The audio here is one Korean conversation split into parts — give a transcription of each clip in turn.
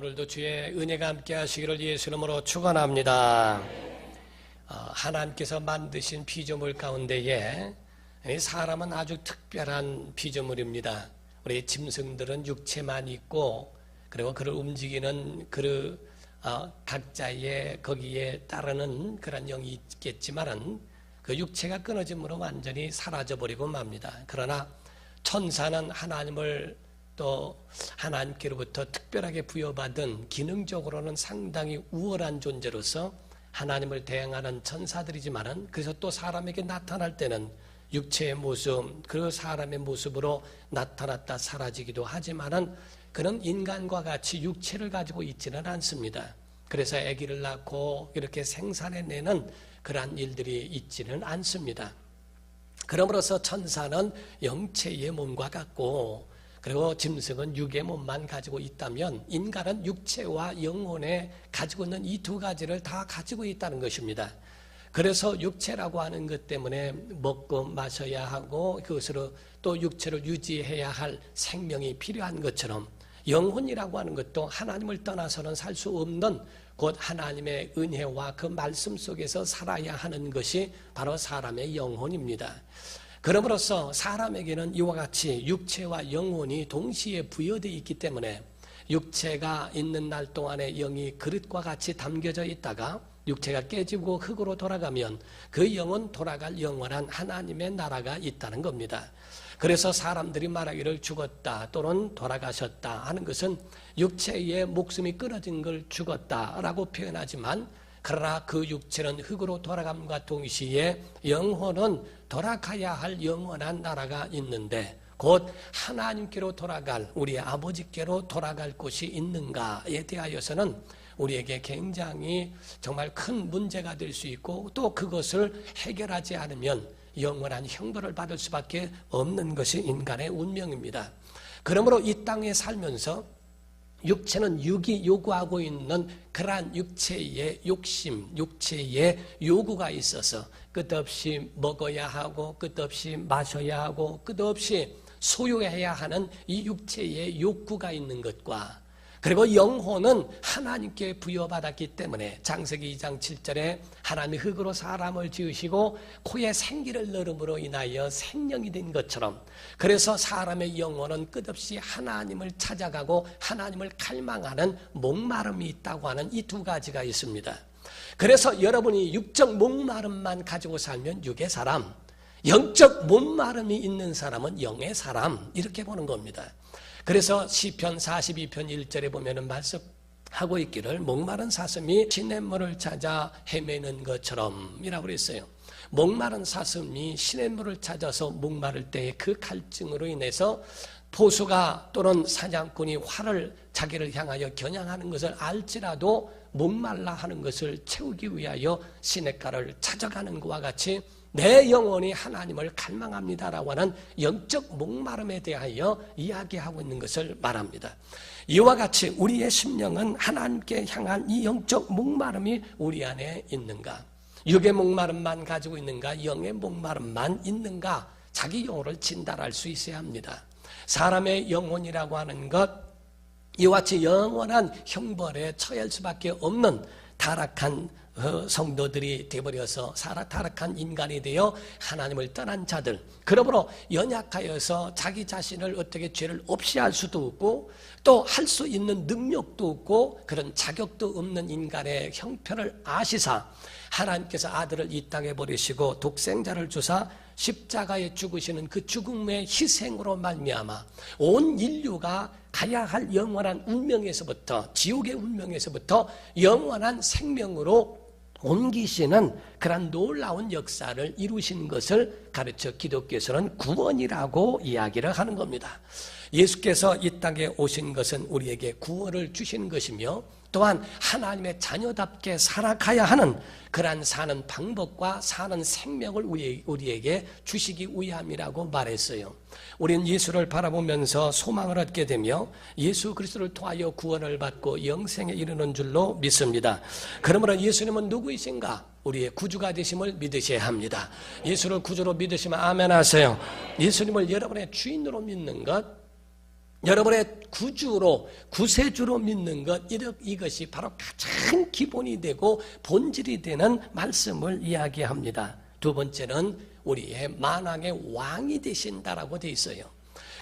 오늘도 주의 은혜가 함께 하시기를 예수 이름으로 축원합니다. 하나님께서 만드신 피조물 가운데에 사람은 아주 특별한 피조물입니다. 우리 짐승들은 육체만 있고 그리고 그를 움직이는 각자의 거기에 따르는 그런 영이 있겠지만은 그 육체가 끊어짐으로 완전히 사라져버리고 맙니다. 그러나 천사는 하나님을 또 하나님께로부터 특별하게 부여받은 기능적으로는 상당히 우월한 존재로서 하나님을 대항하는 천사들이지만은 그래서 또 사람에게 나타날 때는 육체의 모습, 그 사람의 모습으로 나타났다 사라지기도 하지만은 그는 인간과 같이 육체를 가지고 있지는 않습니다. 그래서 아기를 낳고 이렇게 생산해내는 그러한 일들이 있지는 않습니다. 그러므로서 천사는 영체의 몸과 같고 그리고 짐승은 육의 몸만 가지고 있다면 인간은 육체와 영혼에 가지고 있는 이 두 가지를 다 가지고 있다는 것입니다. 그래서 육체라고 하는 것 때문에 먹고 마셔야 하고 그것으로 또 육체를 유지해야 할 생명이 필요한 것처럼 영혼이라고 하는 것도 하나님을 떠나서는 살 수 없는 곧 하나님의 은혜와 그 말씀 속에서 살아야 하는 것이 바로 사람의 영혼입니다. 그러므로서 사람에게는 이와 같이 육체와 영혼이 동시에 부여되어 있기 때문에 육체가 있는 날 동안에 영이 그릇과 같이 담겨져 있다가 육체가 깨지고 흙으로 돌아가면 그 영은 돌아갈 영원한 하나님의 나라가 있다는 겁니다. 그래서 사람들이 말하기를 죽었다 또는 돌아가셨다 하는 것은 육체의 목숨이 끊어진 걸 죽었다라고 표현하지만 그러나 그 육체는 흙으로 돌아감과 동시에 영혼은 돌아가야 할 영원한 나라가 있는데 곧 하나님께로 돌아갈 우리 아버지께로 돌아갈 곳이 있는가에 대하여서는 우리에게 굉장히 정말 큰 문제가 될 수 있고 또 그것을 해결하지 않으면 영원한 형벌을 받을 수밖에 없는 것이 인간의 운명입니다. 그러므로 이 땅에 살면서 육체는 육이 요구하고 있는 그러한 육체의 욕심, 육체의 요구가 있어서 끝없이 먹어야 하고 끝없이 마셔야 하고 끝없이 소유해야 하는 이 육체의 욕구가 있는 것과 그리고 영혼은 하나님께 부여받았기 때문에 창세기 2장 7절에 하나님이 흙으로 사람을 지으시고 코에 생기를 넣음으로 인하여 생명이 된 것처럼 그래서 사람의 영혼은 끝없이 하나님을 찾아가고 하나님을 갈망하는 목마름이 있다고 하는 이 두 가지가 있습니다. 그래서 여러분이 육적 목마름만 가지고 살면 육의 사람, 영적 목마름이 있는 사람은 영의 사람 이렇게 보는 겁니다. 그래서 시편 42편 1절에 보면은 말씀하고 있기를 목마른 사슴이 시냇물을 찾아 헤매는 것처럼이라고 그랬어요. 목마른 사슴이 시냇물을 찾아서 목마를 때의 그 갈증으로 인해서 포수가 또는 사냥꾼이 활을 자기를 향하여 겨냥하는 것을 알지라도 목말라 하는 것을 채우기 위하여 시냇가를 찾아가는 것과 같이 내 영혼이 하나님을 갈망합니다라고 하는 영적 목마름에 대하여 이야기하고 있는 것을 말합니다. 이와 같이 우리의 심령은 하나님께 향한 이 영적 목마름이 우리 안에 있는가? 육의 목마름만 가지고 있는가? 영의 목마름만 있는가? 자기 영혼을 진단할 수 있어야 합니다. 사람의 영혼이라고 하는 것 이와 같이 영원한 형벌에 처할 수밖에 없는 타락한 성도들이 되어버려서 타락한 인간이 되어 하나님을 떠난 자들 그러므로 연약하여서 자기 자신을 어떻게 죄를 없이 할 수도 없고 또 할 수 있는 능력도 없고 그런 자격도 없는 인간의 형편을 아시사 하나님께서 아들을 이 땅에 버리시고 독생자를 주사 십자가에 죽으시는 그 죽음의 희생으로 말미암아 온 인류가 가야 할 영원한 운명에서부터 지옥의 운명에서부터 영원한 생명으로 옮기시는 그런 놀라운 역사를 이루신 것을 가르쳐 기독교에서는 구원이라고 이야기를 하는 겁니다. 예수께서 이 땅에 오신 것은 우리에게 구원을 주시는 것이며 또한 하나님의 자녀답게 살아가야 하는 그러한 사는 방법과 사는 생명을 우리에게 주시기 위함이라고 말했어요. 우리는 예수를 바라보면서 소망을 얻게 되며 예수 그리스도를 통하여 구원을 받고 영생에 이르는 줄로 믿습니다. 그러므로 예수님은 누구이신가? 우리의 구주가 되심을 믿으셔야 합니다. 예수를 구주로 믿으시면 아멘 하세요. 예수님을 여러분의 주인으로 믿는 것 여러분의 구주로, 구세주로 믿는 것, 이것이 바로 가장 기본이 되고 본질이 되는 말씀을 이야기합니다. 두 번째는 우리의 만왕의 왕이 되신다라고 되어 있어요.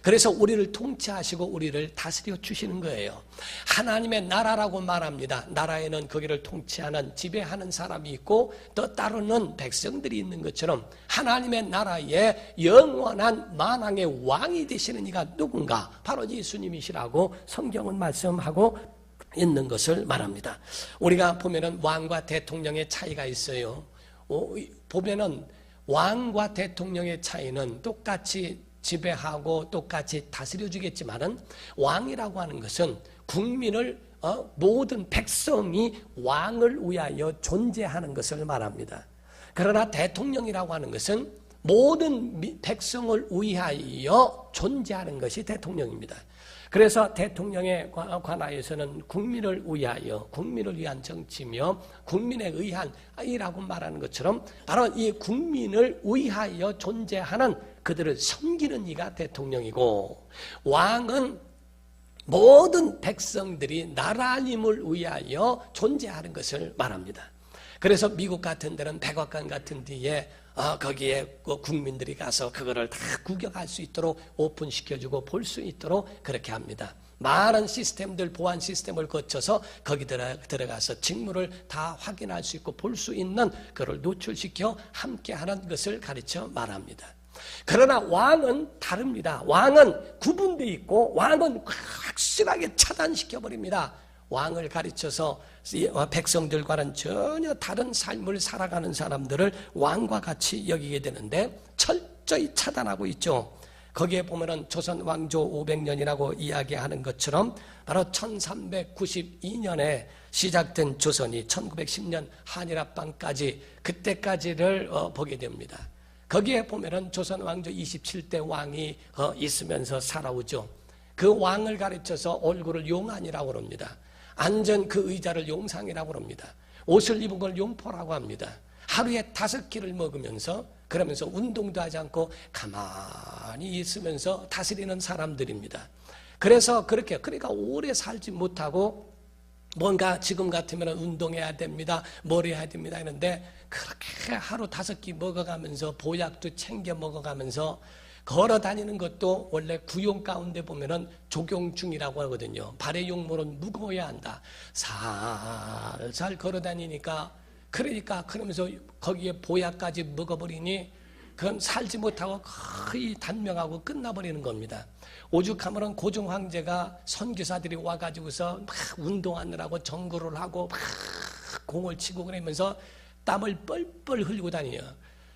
그래서 우리를 통치하시고 우리를 다스려 주시는 거예요. 하나님의 나라라고 말합니다. 나라에는 거기를 통치하는, 지배하는 사람이 있고 또 따르는 백성들이 있는 것처럼 하나님의 나라에 영원한 만왕의 왕이 되시는 이가 누군가? 바로 예수님이시라고 성경은 말씀하고 있는 것을 말합니다. 우리가 보면은 왕과 대통령의 차이가 있어요. 보면은 왕과 대통령의 차이는 똑같이 지배하고 똑같이 다스려주겠지만은 왕이라고 하는 것은 국민을 모든 백성이 왕을 위하여 존재하는 것을 말합니다. 그러나 대통령이라고 하는 것은 모든 백성을 위하여 존재하는 것이 대통령입니다. 그래서 대통령에 관하여서는 국민을 위하여, 국민을 위한 정치며 국민에 의한 이라고 말하는 것처럼 바로 이 국민을 위하여 존재하는 그들을 섬기는 이가 대통령이고, 왕은 모든 백성들이 나라님을 위하여 존재하는 것을 말합니다. 그래서 미국 같은 데는 백악관 같은 데에 거기에 국민들이 가서 그거를 다 구경할 수 있도록 오픈시켜주고 볼 수 있도록 그렇게 합니다. 많은 시스템들, 보안 시스템을 거쳐서 거기 들어가서 직무를 다 확인할 수 있고 볼 수 있는 그걸 노출시켜 함께하는 것을 가르쳐 말합니다. 그러나 왕은 다릅니다. 왕은 구분되어 있고 왕은 확실하게 차단시켜버립니다. 왕을 가르쳐서 백성들과는 전혀 다른 삶을 살아가는 사람들을 왕과 같이 여기게 되는데 철저히 차단하고 있죠. 거기에 보면은 조선 왕조 500년이라고 이야기하는 것처럼 바로 1392년에 시작된 조선이 1910년 한일합방까지, 그때까지를 보게 됩니다. 거기에 보면은 조선 왕조 27대 왕이 있으면서 살아오죠. 그 왕을 가르쳐서 얼굴을 용안이라고 합니다. 앉은 그 의자를 용상이라고 합니다. 옷을 입은 걸 용포라고 합니다. 하루에 5끼를 먹으면서, 그러면서 운동도 하지 않고 가만히 있으면서 다스리는 사람들입니다. 그래서 그러니까 오래 살지 못하고 뭔가 지금 같으면 운동해야 됩니다, 뭘 해야 됩니다 했는데 그렇게 하루 5끼 먹어가면서 보약도 챙겨 먹어가면서 걸어 다니는 것도 원래 구용 가운데 보면은 조경중이라고 하거든요. 발의 용모는 무거워야 한다. 살살 걸어 다니니까, 그러면서 거기에 보약까지 먹어버리니 그건 살지 못하고 거의 단명하고 끝나버리는 겁니다. 오죽하면은 고종 황제가 선교사들이 와가지고서 막 운동하느라고 정거를 하고 막 공을 치고 그러면서 땀을 뻘뻘 흘리고 다녀요.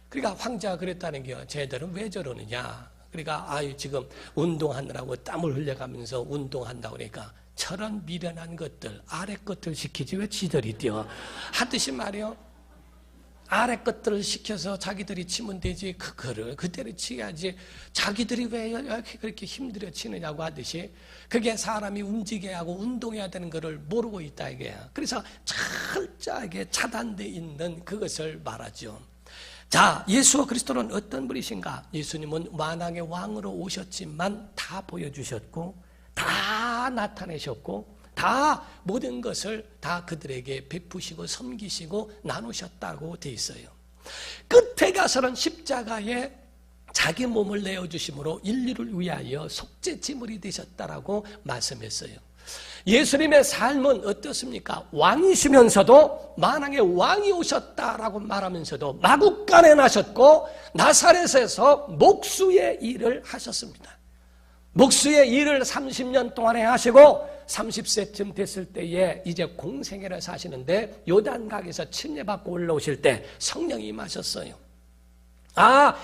그러니까 황제가 그랬다는 게요. 쟤들은 왜 저러느냐. 그러니까 지금 운동하느라고 땀을 흘려가면서 운동한다고 그러니까 저런 미련한 것들, 아래 것들 시키지 왜 지들이 뛰어. 하듯이 말이요. 아래 것들을 시켜서 자기들이 치면 되지, 그거를 그때를 치야지. 자기들이 왜 이렇게 그렇게 힘들어 치느냐고 하듯이 그게 사람이 움직여야 하고 운동해야 되는 것을 모르고 있다 이게야. 그래서 철저하게 차단되어 있는 그것을 말하죠. 자, 예수 그리스도는 어떤 분이신가? 예수님은 만왕의 왕으로 오셨지만 다 보여주셨고 다 나타내셨고 다 모든 것을 다 그들에게 베푸시고 섬기시고 나누셨다고 돼 있어요. 끝에 가서는 십자가에 자기 몸을 내어주심으로 인류를 위하여 속죄제물이 되셨다라고 말씀했어요. 예수님의 삶은 어떻습니까? 왕이시면서도 만왕의 왕이 오셨다라고 말하면서도 마국간에 나셨고 나사렛에서 목수의 일을 하셨습니다. 목수의 일을 30년 동안에 하시고 30세쯤 됐을 때에 이제 공생애를 사시는데 요단강에서 침례받고 올라오실 때 성령이 임하셨어요.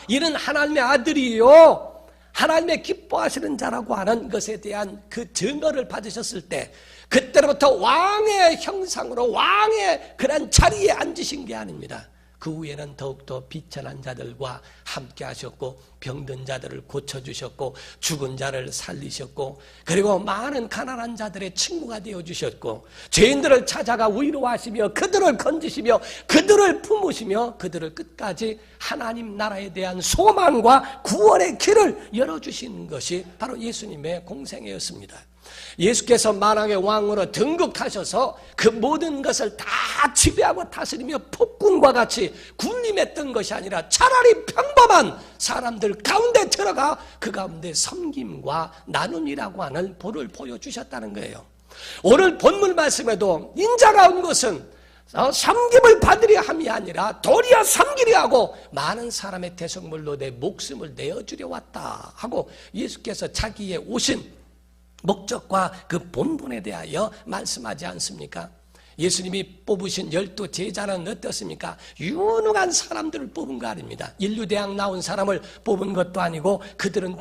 이는 하나님의 아들이요 하나님의 기뻐하시는 자라고 하는 것에 대한 그 증거를 받으셨을 때 그때로부터 왕의 형상으로 왕의 그런 자리에 앉으신 게 아닙니다. 그 후에는 더욱더 비천한 자들과 함께 하셨고 병든 자들을 고쳐주셨고 죽은 자를 살리셨고 그리고 많은 가난한 자들의 친구가 되어주셨고 죄인들을 찾아가 위로하시며 그들을 건지시며 그들을 품으시며 그들을 끝까지 하나님 나라에 대한 소망과 구원의 길을 열어주신 것이 바로 예수님의 공생애였습니다. 예수께서 만왕의 왕으로 등극하셔서 그 모든 것을 다 지배하고 다스리며 폭군과 같이 군림했던 것이 아니라 차라리 평범한 사람들 가운데 들어가 그 가운데 섬김과 나눔이라고 하는 본을 보여주셨다는 거예요. 오늘 본문 말씀에도 인자가 온 것은 섬김을 받으려 함이 아니라 도리어 섬기려 하고 많은 사람의 대속물로 내 목숨을 내어주려 왔다 하고 예수께서 자기의 오신 목적과 그 본분에 대하여 말씀하지 않습니까? 예수님이 뽑으신 12 제자는 어떻습니까? 유능한 사람들을 뽑은 거 아닙니다. 인류대학 나온 사람을 뽑은 것도 아니고 그들은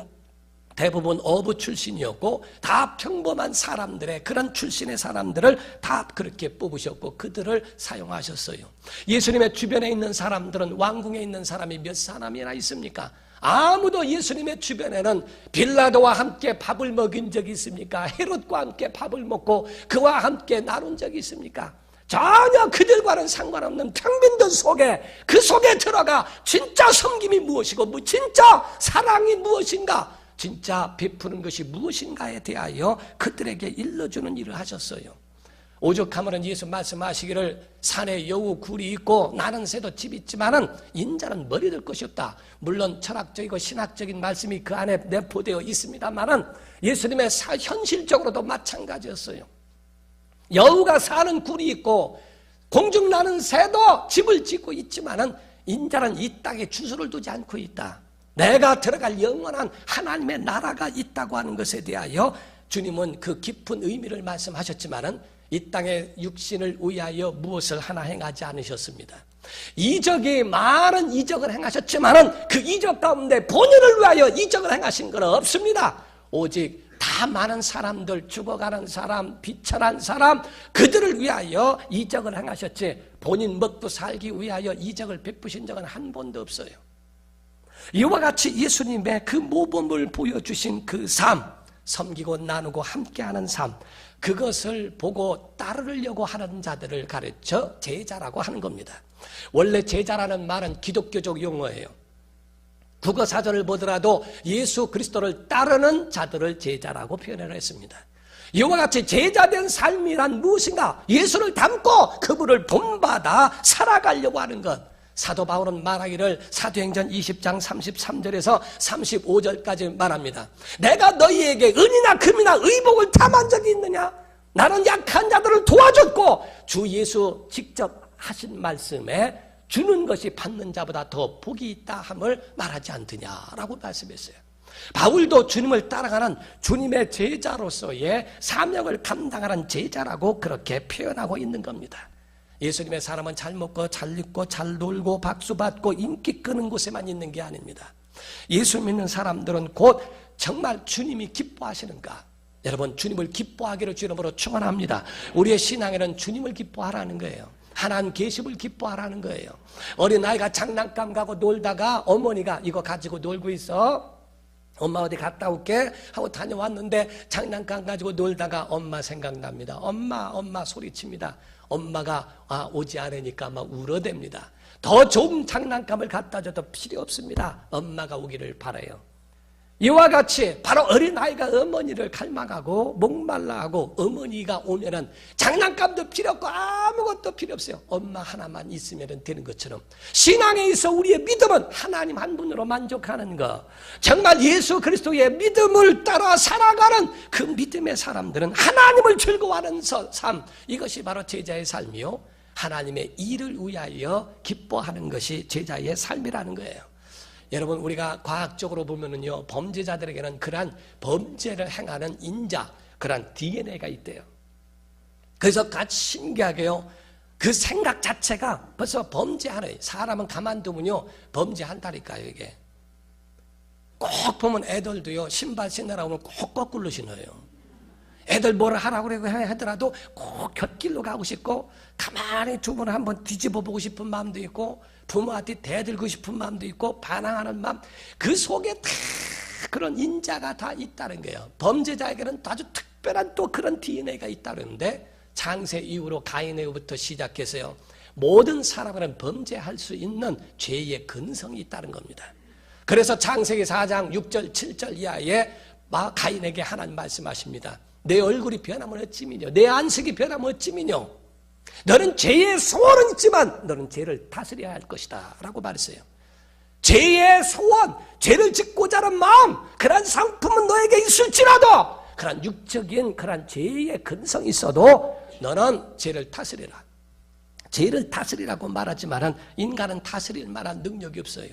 대부분 어부 출신이었고 다 평범한 사람들의 그런 출신의 사람들을 다 그렇게 뽑으셨고 그들을 사용하셨어요. 예수님의 주변에 있는 사람들은 왕궁에 있는 사람이 몇 사람이나 있습니까? 아무도 예수님의 주변에는 빌라도와 함께 밥을 먹인 적이 있습니까? 헤롯과 함께 밥을 먹고 그와 함께 나눈 적이 있습니까? 전혀 그들과는 상관없는 평민들 속에 그 속에 들어가 진짜 섬김이 무엇이고 진짜 사랑이 무엇인가 진짜 베푸는 것이 무엇인가에 대하여 그들에게 일러주는 일을 하셨어요. 오죽하면은 예수 말씀하시기를 산에 여우 굴이 있고 나는 새도 집 있지만은 인자는 머리 들 것이 없다. 물론 철학적이고 신학적인 말씀이 그 안에 내포되어 있습니다만은 예수님의 현실적으로도 마찬가지였어요. 여우가 사는 굴이 있고 공중 나는 새도 집을 짓고 있지만은 인자는 이 땅에 주소를 두지 않고 있다. 내가 들어갈 영원한 하나님의 나라가 있다고 하는 것에 대하여 주님은 그 깊은 의미를 말씀하셨지만은 이 땅의 육신을 위하여 무엇을 하나 행하지 않으셨습니다. 이적이 많은 이적을 행하셨지만은 그 이적 가운데 본인을 위하여 이적을 행하신 건 없습니다. 오직 다 많은 사람들, 죽어가는 사람, 비천한 사람 그들을 위하여 이적을 행하셨지 본인 먹고 살기 위하여 이적을 베푸신 적은 한 번도 없어요. 이와 같이 예수님의 그 모범을 보여주신 그 삶, 섬기고 나누고 함께하는 삶, 그것을 보고 따르려고 하는 자들을 가르쳐 제자라고 하는 겁니다. 원래 제자라는 말은 기독교적 용어예요. 국어사전을 보더라도 예수 그리스도를 따르는 자들을 제자라고 표현을 했습니다. 이와 같이 제자된 삶이란 무엇인가? 예수를 닮고 그분을 본받아 살아가려고 하는 것. 사도 바울은 말하기를 사도행전 20장 33절에서 35절까지 말합니다. 내가 너희에게 은이나 금이나 의복을 탐한 적이 있느냐? 나는 약한 자들을 도와줬고 주 예수 직접 하신 말씀에 주는 것이 받는 자보다 더 복이 있다 함을 말하지 않더냐라고 말씀했어요. 바울도 주님을 따라가는 주님의 제자로서의 사명을 감당하는 제자라고 그렇게 표현하고 있는 겁니다. 예수님의 사람은 잘 먹고 잘 입고 잘 놀고 박수받고 인기 끄는 곳에만 있는 게 아닙니다. 예수 믿는 사람들은 곧 정말 주님이 기뻐하시는가? 여러분 주님을 기뻐하기를 주님으로 축원합니다. 우리의 신앙에는 주님을 기뻐하라는 거예요. 하나님 계심을 기뻐하라는 거예요. 어린아이가 장난감 가고 놀다가 어머니가 이거 가지고 놀고 있어. 엄마 어디 갔다 올게 하고 다녀왔는데 장난감 가지고 놀다가 엄마 생각납니다. 엄마 소리칩니다. 엄마가 오지 않으니까 막 울어댑니다. 더 좋은 장난감을 갖다 줘도 필요 없습니다. 엄마가 오기를 바라요. 이와 같이 바로 어린아이가 어머니를 갈망하고 목말라하고 어머니가 오면은 장난감도 필요 없고 아무것도 필요 없어요. 엄마 하나만 있으면 되는 것처럼 신앙에 있어 우리의 믿음은 하나님 한 분으로 만족하는 것, 정말 예수 그리스도의 믿음을 따라 살아가는 그 믿음의 사람들은 하나님을 즐거워하는 삶, 이것이 바로 제자의 삶이요 하나님의 일을 위하여 기뻐하는 것이 제자의 삶이라는 거예요. 여러분 우리가 과학적으로 보면은요 범죄자들에게는 그러한 범죄를 행하는 인자, 그러한 DNA가 있대요. 그래서 아주 신기하게요 그 생각 자체가 벌써 범죄하는, 사람은 가만두면요 범죄한다니까요. 이게 꼭 보면 애들도요 신발 신으라고 하면 꼭 거꾸로 신어요. 애들 뭐라 하라고 하더라도 꼭 곁길로 가고 싶고 가만히 주문을 한번 뒤집어 보고 싶은 마음도 있고 부모한테 대들고 싶은 마음도 있고 반항하는 마음, 그 속에 다 그런 인자가 다 있다는 거예요. 범죄자에게는 아주 특별한 또 그런 DNA가 있다는데 창세 이후로 가인의 후부터 시작해서요, 모든 사람은 범죄할 수 있는 죄의 근성이 있다는 겁니다. 그래서 창세기 4장 6절 7절 이하에 가인에게 하나님 말씀하십니다. 내 얼굴이 변하면 어찌미뇨, 내 안색이 변하면 어찌미뇨, 너는 죄의 소원은 있지만 너는 죄를 다스려야 할 것이다 라고 말했어요. 죄의 소원, 죄를 짓고자 하는 마음, 그런 상품은 너에게 있을지라도 그런 육적인 그런 죄의 근성이 있어도 너는 죄를 다스리라. 죄를 다스리라고 말하지만 인간은 다스릴 만한 능력이 없어요.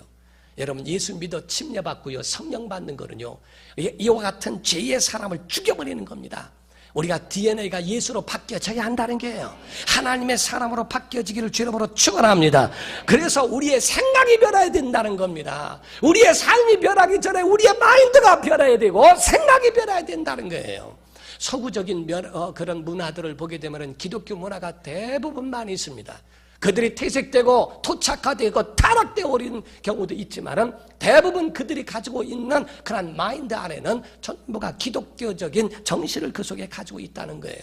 여러분, 예수 믿어 침례받고요, 성령 받는 거는요, 이와 같은 죄의 사람을 죽여버리는 겁니다. 우리가 DNA가 예수로 바뀌어져야 한다는 게예요. 하나님의 사람으로 바뀌어지기를 주님으로 축원합니다. 그래서 우리의 생각이 변해야 된다는 겁니다. 우리의 삶이 변하기 전에 우리의 마인드가 변해야 되고 생각이 변해야 된다는 거예요. 서구적인 그런 문화들을 보게 되면 기독교 문화가 대부분 많이 있습니다. 그들이 퇴색되고 토착화되고 타락되어 버리는 경우도 있지만 대부분 그들이 가지고 있는 그런 마인드 안에는 전부가 기독교적인 정신을 그 속에 가지고 있다는 거예요.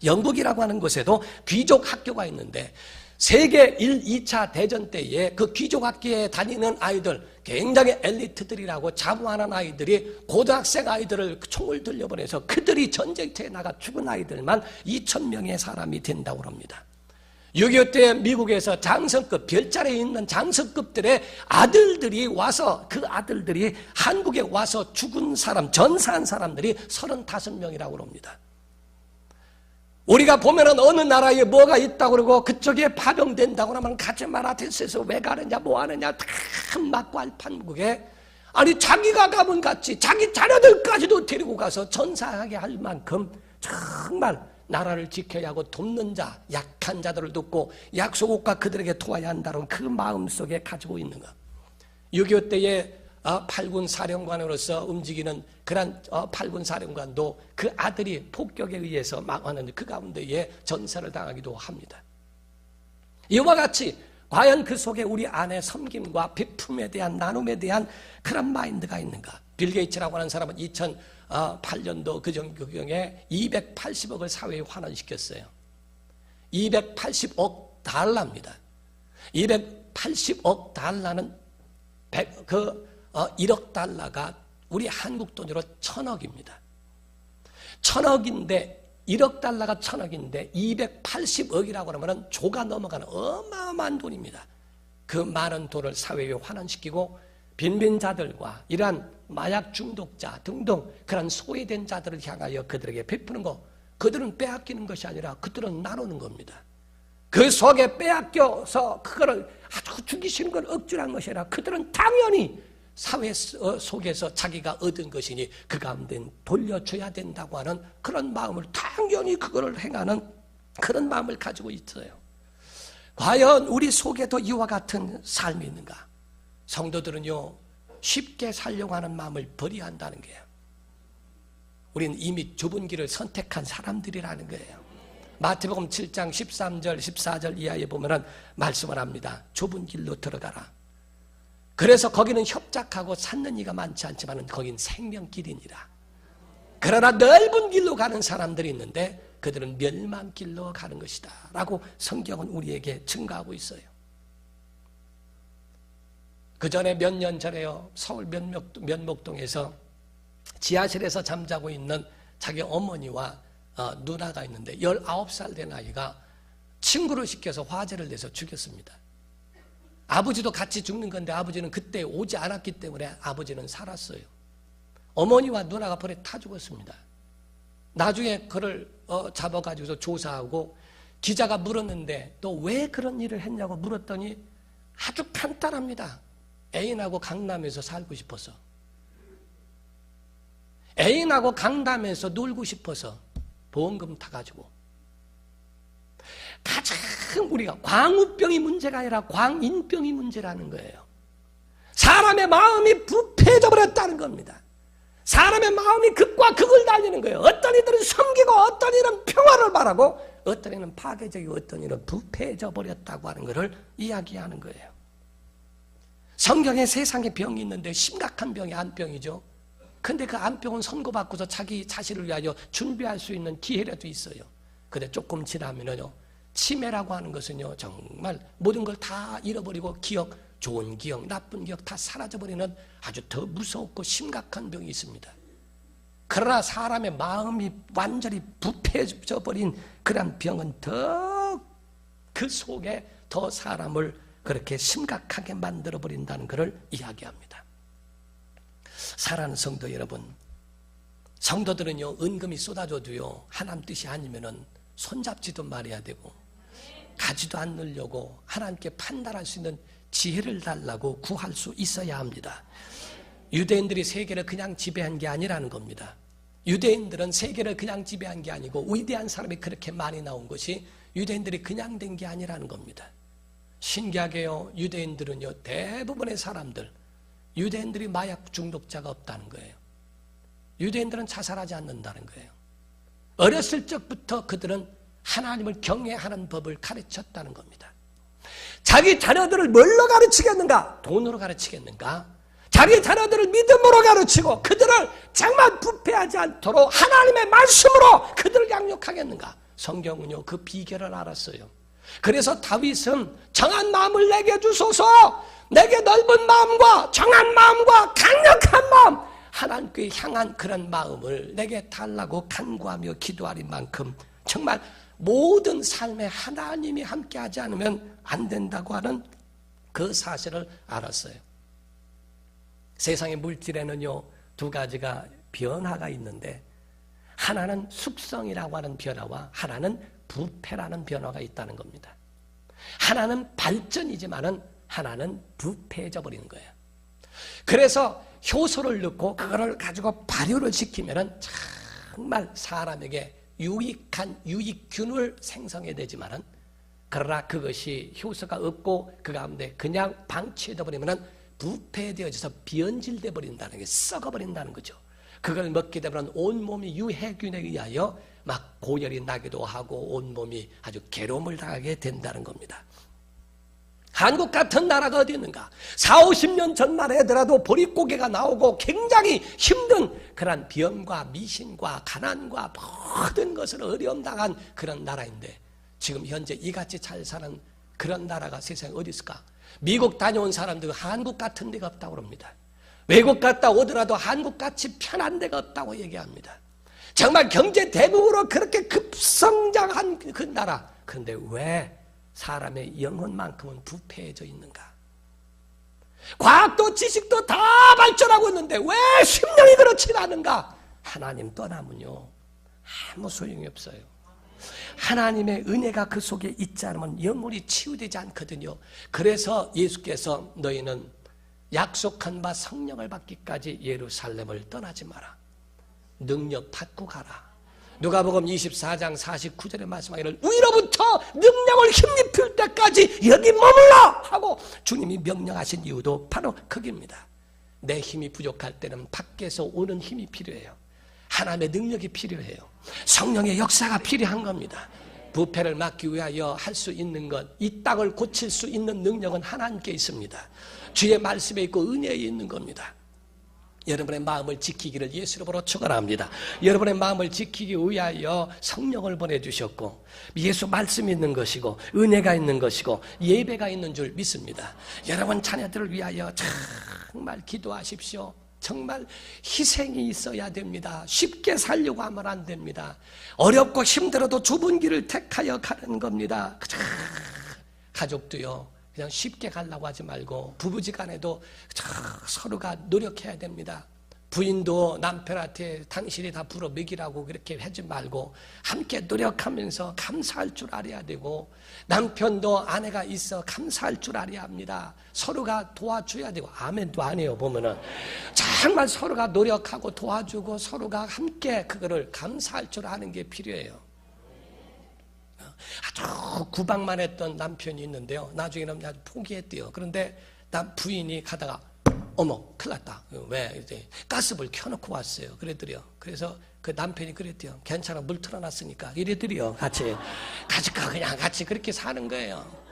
영국이라고 하는 곳에도 귀족 학교가 있는데 세계 1, 2차 대전 때에 그 귀족 학교에 다니는 아이들, 굉장히 엘리트들이라고 자부하는 아이들이 고등학생 아이들을 총을 들려보내서 그들이 전쟁터에 나가 죽은 아이들만 2,000명의 사람이 된다고 합니다. 6.25 때 미국에서 장성급, 별자리에 있는 장성급들의 아들들이 와서, 그 아들들이 한국에 와서 죽은 사람, 전사한 사람들이 35명이라고 합니다. 우리가 보면은 어느 나라에 뭐가 있다고 그러고 그쪽에 파병된다고 하면 가지 마라, 됐어서 왜 가느냐, 뭐 하느냐, 다 맞고 알판국에, 아니 자기가 가면 갔지, 자기 자녀들까지도 데리고 가서 전사하게 할 만큼 정말 나라를 지켜야 하고 돕는 자, 약한 자들을 돕고 약소국가 그들에게 도와야 한다는 그 마음속에 가지고 있는 것. 6.25 때에 8군 사령관으로서 움직이는 그런 8군 사령관도 그 아들이 폭격에 의해서 망하는 그 가운데에 전사를 당하기도 합니다. 이와 같이 과연 그 속에 우리 안에 섬김과 베품에 대한, 나눔에 대한 그런 마인드가 있는가? 빌 게이츠라고 하는 사람은 2008년도 그 경에 280억을 사회에 환원시켰어요. 280억 달러입니다. 280억 달러는 1억 달러가 우리 한국 돈으로 1,000억입니다. 1,000억인데 1억 달러가 1,000억인데 280억이라고 하면 조가 넘어가는 어마어마한 돈입니다. 그 많은 돈을 사회에 환원시키고 빈민자들과 이러한 마약 중독자 등등 그런 소외된 자들을 향하여 그들에게 베푸는 것, 그들은 빼앗기는 것이 아니라 그들은 나누는 겁니다. 그 속에 빼앗겨서 그거를 아주 죽이시는 걸 억지로 한 것이 아니라 그들은 당연히 사회 속에서 자기가 얻은 것이니 그 가운데 돌려줘야 된다고 하는 그런 마음을, 당연히 그거를 행하는 그런 마음을 가지고 있어요. 과연 우리 속에도 이와 같은 삶이 있는가? 성도들은요, 쉽게 살려고 하는 마음을 버려야 한다는 거예요. 우리는 이미 좁은 길을 선택한 사람들이라는 거예요. 마태복음 7장 13절 14절 이하에 보면 말씀을 합니다. 좁은 길로 들어가라. 그래서 거기는 협착하고 찾는 이가 많지 않지만 거긴 생명길이니라. 그러나 넓은 길로 가는 사람들이 있는데 그들은 멸망길로 가는 것이다 라고 성경은 우리에게 증가하고 있어요. 그 전에 몇 년 전에요, 서울 면목동에서 지하실에서 잠자고 있는 자기 어머니와 누나가 있는데 19살 된 아이가 친구를 시켜서 화재를 내서 죽였습니다. 아버지도 같이 죽는 건데 아버지는 그때 오지 않았기 때문에 아버지는 살았어요. 어머니와 누나가 벌에 타 죽었습니다. 나중에 그를 잡아가지고서 조사하고 기자가 물었는데 또 왜 그런 일을 했냐고 물었더니 아주 간단합니다. 애인하고 강남에서 살고 싶어서, 애인하고 강남에서 놀고 싶어서 보험금 타가지고. 가장 우리가 광우병이 문제가 아니라 광인병이 문제라는 거예요. 사람의 마음이 부패해져 버렸다는 겁니다. 사람의 마음이 극과 극을 달리는 거예요. 어떤 이들은 섬기고 어떤 이들은 평화를 바라고 어떤 이는 파괴적이고 어떤 이는 부패해져 버렸다고 하는 것을 이야기하는 거예요. 성경에 세상에 병이 있는데 심각한 병이 안병이죠. 근데 그 안병은 선고받고서 자기 자신을 위하여 준비할 수 있는 기회라도 있어요. 근데 조금 지나면요, 치매라고 하는 것은요, 정말 모든 걸 다 잃어버리고 기억, 좋은 기억, 나쁜 기억 다 사라져버리는 아주 더 무섭고 심각한 병이 있습니다. 그러나 사람의 마음이 완전히 부패해져 버린 그런 병은 더 그 속에 더 사람을 그렇게 심각하게 만들어버린다는 것을 이야기합니다. 사랑하는 성도 여러분, 성도들은요, 은금이 쏟아져도요, 하나님 뜻이 아니면은 손잡지도 말아야 되고 가지도 않으려고 하나님께 판단할 수 있는 지혜를 달라고 구할 수 있어야 합니다. 유대인들이 세계를 그냥 지배한 게 아니라는 겁니다. 유대인들은 세계를 그냥 지배한 게 아니고 위대한 사람이 그렇게 많이 나온 것이 유대인들이 그냥 된 게 아니라는 겁니다. 신기하게요, 유대인들은요, 대부분의 사람들, 유대인들이 마약 중독자가 없다는 거예요. 유대인들은 자살하지 않는다는 거예요. 어렸을 적부터 그들은 하나님을 경외하는 법을 가르쳤다는 겁니다. 자기 자녀들을 뭘로 가르치겠는가? 돈으로 가르치겠는가? 자기 자녀들을 믿음으로 가르치고 그들을 정말 부패하지 않도록 하나님의 말씀으로 그들을 양육하겠는가? 성경은요, 그 비결을 알았어요. 그래서 다윗은 정한 마음을 내게 주소서, 내게 넓은 마음과 정한 마음과 강력한 마음, 하나님께 향한 그런 마음을 내게 달라고 간구하며 기도할 만큼 정말 모든 삶에 하나님이 함께하지 않으면 안 된다고 하는 그 사실을 알았어요. 세상의 물질에는요, 두 가지가 변화가 있는데 하나는 숙성이라고 하는 변화와 하나는 부패라는 변화가 있다는 겁니다. 하나는 발전이지만은 하나는 부패해져 버리는 거예요. 그래서 효소를 넣고 그거를 가지고 발효를 시키면은 정말 사람에게 유익한 유익균을 생성해야 되지만은, 그러나 그것이 효소가 없고 그 가운데 그냥 방치해져 버리면은 부패되어져서 변질돼 버린다는 게, 썩어 버린다는 거죠. 그걸 먹게 되면 온몸이 유해균에 의하여 막 고열이 나기도 하고 온몸이 아주 괴로움을 당하게 된다는 겁니다. 한국 같은 나라가 어디 있는가? 40-50년 전만 하더라도 보릿고개가 나오고 굉장히 힘든 그런 병과 미신과 가난과 모든 것을 어려움 당한 그런 나라인데, 지금 현재 이같이 잘 사는 그런 나라가 세상에 어디 있을까? 미국 다녀온 사람들 한국 같은 데가 없다고 합니다. 외국 갔다 오더라도 한국같이 편한 데가 없다고 얘기합니다. 정말 경제 대국으로 그렇게 급성장한 그 나라, 그런데 왜 사람의 영혼만큼은 부패해져 있는가? 과학도 지식도 다 발전하고 있는데 왜 심령이 그렇지 않은가? 하나님 떠나면요, 아무 소용이 없어요. 하나님의 은혜가 그 속에 있지 않으면 영혼이 치유되지 않거든요. 그래서 예수께서 너희는 약속한 바 성령을 받기까지 예루살렘을 떠나지 마라. 능력 받고 가라. 누가복음 24장 49절에 말씀하기를 위로부터 능력을 힘입힐 때까지 여기 머물러 하고 주님이 명령하신 이유도 바로 거기입니다. 내 힘이 부족할 때는 밖에서 오는 힘이 필요해요. 하나님의 능력이 필요해요. 성령의 역사가 필요한 겁니다. 부패를 막기 위하여 할 수 있는 것, 이 땅을 고칠 수 있는 능력은 하나님께 있습니다. 주의 말씀에 있고 은혜에 있는 겁니다. 여러분의 마음을 지키기를 예수로 축원합니다. 여러분의 마음을 지키기 위하여 성령을 보내주셨고 예수 말씀이 있는 것이고 은혜가 있는 것이고 예배가 있는 줄 믿습니다. 여러분 자녀들을 위하여 정말 기도하십시오. 정말 희생이 있어야 됩니다. 쉽게 살려고 하면 안 됩니다. 어렵고 힘들어도 좁은 길을 택하여 가는 겁니다. 가족도요, 그냥 쉽게 가려고 하지 말고 부부지간에도 서로가 노력해야 됩니다. 부인도 남편한테 당신이 다 불어 먹이라고 그렇게 하지 말고 함께 노력하면서 감사할 줄 알아야 되고, 남편도 아내가 있어 감사할 줄 알아야 합니다. 서로가 도와줘야 되고, 아멘도 안 해요. 보면은 정말 서로가 노력하고 도와주고 서로가 함께 그거를 감사할 줄 아는 게 필요해요. 아주 구박만 했던 남편이 있는데요, 나중에는 아주 포기했대요. 그런데 부인이 가다가 어머 큰일 났다. 왜 이제 가스불 켜놓고 왔어요. 그랬더래요. 그래서 그 남편이 그랬대요. 괜찮아, 물 틀어놨으니까. 이래더래요. 같이 그냥 같이 그렇게 사는 거예요.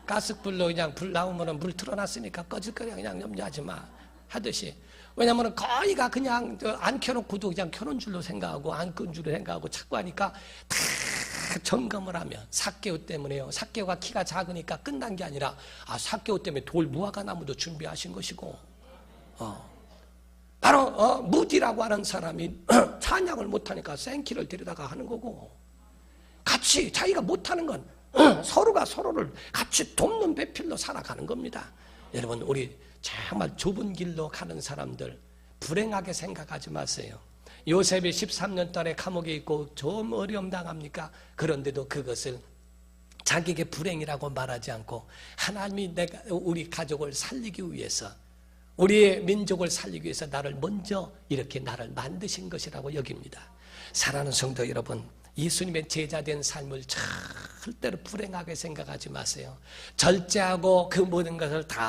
가스불로 그냥 불 나오면 물 틀어놨으니까 꺼질 거야. 그냥 염려하지 마 하듯이. 왜냐면 거의가 그냥 안 켜놓고도 그냥 켜놓은 줄로 생각하고 안 끈 줄로 생각하고 자꾸 하니까 다 점검을 하면 삭개오 때문에요. 삭개오가 키가 작으니까 끝난 게 아니라 삭개오 때문에 돌 무화과 나무도 준비하신 것이고 바로 무디라고 하는 사람이 찬양을 못하니까 생키를 데려다가 하는 거고 같이 자기가 못하는 건 서로가 서로를 같이 돕는 배필로 살아가는 겁니다. 여러분 우리 정말 좁은 길로 가는 사람들 불행하게 생각하지 마세요. 요셉이 13년 동안에 감옥에 있고 좀 어려움 당합니까? 그런데도 그것을 자기에게 불행이라고 말하지 않고 하나님이 우리 가족을 살리기 위해서 우리의 민족을 살리기 위해서 나를 먼저 이렇게 나를 만드신 것이라고 여깁니다. 사랑하는 성도 여러분, 예수님의 제자된 삶을 절대로 불행하게 생각하지 마세요. 절제하고 그 모든 것을 다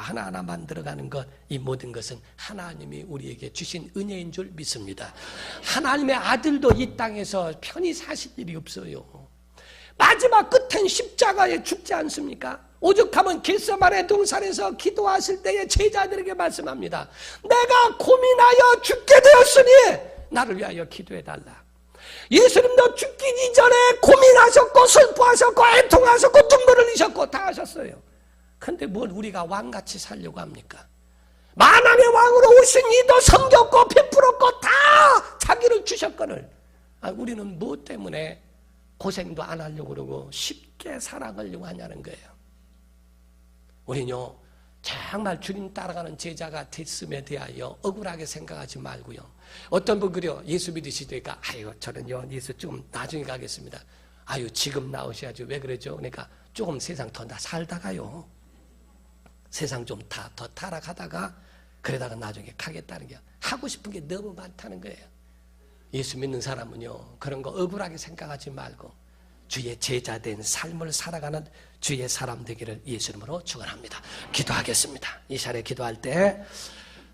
하나하나 만들어가는 것, 이 모든 것은 하나님이 우리에게 주신 은혜인 줄 믿습니다. 하나님의 아들도 이 땅에서 편히 사실 일이 없어요. 마지막 끝엔 십자가에 죽지 않습니까? 오죽하면 겟세마네 동산에서 기도하실 때에 제자들에게 말씀합니다. 내가 고민하여 죽게 되었으니 나를 위하여 기도해달라. 예수님도 죽기 이전에 고민하셨고 슬퍼하셨고 애통하셨고 눈물을 흘리셨고 다 하셨어요. 그런데 뭘 우리가 왕같이 살려고 합니까? 만왕의 왕으로 오신 이도 섬겼고 베풀었고 다 자기를 주셨거늘 우리는 무엇 때문에 고생도 안 하려고 그러고 쉽게 살아가려고 하냐는 거예요. 우리는요 정말 주님 따라가는 제자가 됐음에 대하여 억울하게 생각하지 말고요. 어떤 분 그래요. 예수 믿으시니까 아유 저는요 예수 좀 나중에 가겠습니다. 아유 지금 나오셔야죠. 왜 그러죠? 그러니까 조금 세상 더 살다가요. 세상 좀 더 타락하다가 그러다가 나중에 가겠다는 게 하고 싶은 게 너무 많다는 거예요. 예수 믿는 사람은요 그런 거 억울하게 생각하지 말고 주의 제자된 삶을 살아가는 주의 사람 되기를 예수 이름으로 축원합니다. 기도하겠습니다. 이 시간에 기도할 때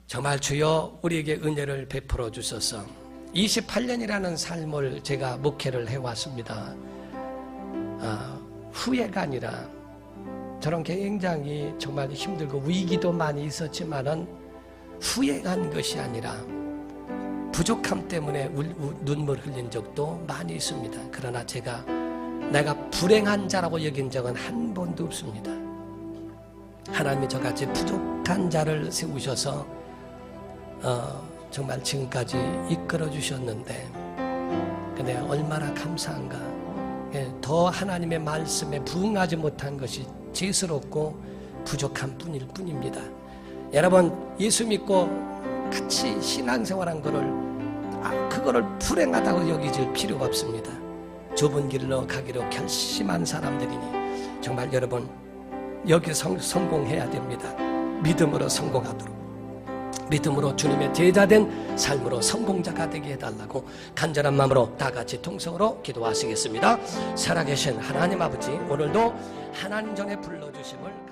정말 주여 우리에게 은혜를 베풀어 주셔서 28년이라는 삶을 제가 목회를 해왔습니다. 후회가 아니라 저런 굉장히 정말 힘들고 위기도 많이 있었지만은 후회한 것이 아니라 부족함 때문에 눈물 흘린 적도 많이 있습니다. 그러나 내가 불행한 자라고 여긴 적은 한 번도 없습니다. 하나님이 저같이 부족한 자를 세우셔서 정말 지금까지 이끌어 주셨는데 근데 얼마나 감사한가. 더 하나님의 말씀에 부응하지 못한 것이 죄스럽고 부족한 뿐일 뿐입니다. 여러분 예수 믿고 같이 신앙생활한 그거를 불행하다고 여기질 필요가 없습니다. 좁은 길로 가기로 결심한 사람들이니 정말 여러분 여기 성공해야 됩니다. 믿음으로 성공하도록 믿음으로 주님의 제자된 삶으로 성공자가 되게 해달라고 간절한 마음으로 다 같이 통성으로 기도하시겠습니다. 살아계신 하나님 아버지 오늘도 하나님 전에 불러주심을